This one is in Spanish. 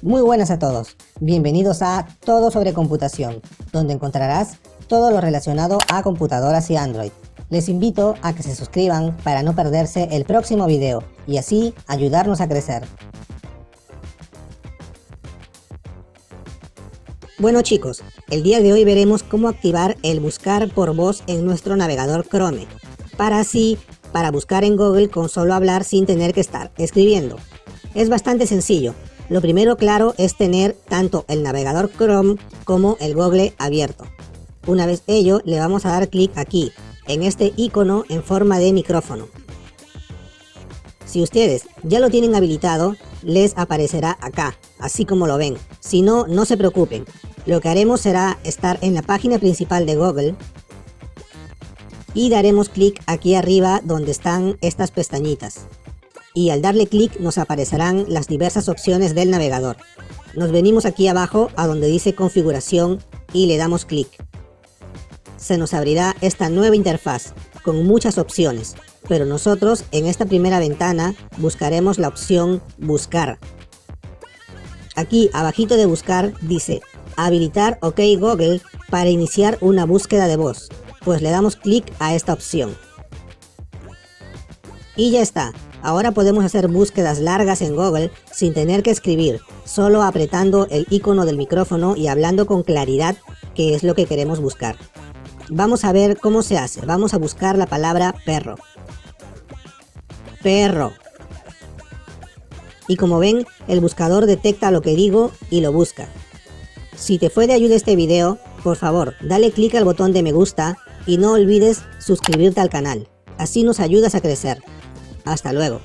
Muy buenas a todos, bienvenidos a Todo sobre Computación, donde encontrarás todo lo relacionado a computadoras y Android. Les invito a que se suscriban para no perderse el próximo video y así ayudarnos a crecer. Bueno chicos, el día de hoy veremos cómo activar el buscar por voz en nuestro navegador Chrome, para buscar en Google con solo hablar sin tener que estar escribiendo. Es bastante sencillo. Lo primero, claro, es tener tanto el navegador Chrome como el Google abierto. Una vez ello, le vamos a dar clic aquí, en este icono en forma de micrófono. Si ustedes ya lo tienen habilitado, les aparecerá acá, así como lo ven. Si no, no se preocupen. Lo que haremos será estar en la página principal de Google y daremos clic aquí arriba donde están estas pestañitas. Y al darle clic nos aparecerán las diversas opciones del navegador. Nos venimos aquí abajo a donde dice configuración y le damos clic. Se nos abrirá esta nueva interfaz con muchas opciones, pero nosotros en esta primera ventana buscaremos la opción buscar. Aquí abajito de buscar dice habilitar OK Google para iniciar una búsqueda de voz, pues le damos clic a esta opción. Y ya está. Ahora podemos hacer búsquedas largas en Google sin tener que escribir, solo apretando el icono del micrófono y hablando con claridad qué es lo que queremos buscar. Vamos a ver cómo se hace. Vamos a buscar la palabra perro. Perro. Y como ven, el buscador detecta lo que digo y lo busca. Si te fue de ayuda este video, por favor, dale clic al botón de me gusta y no olvides suscribirte al canal. Así nos ayudas a crecer. Hasta luego.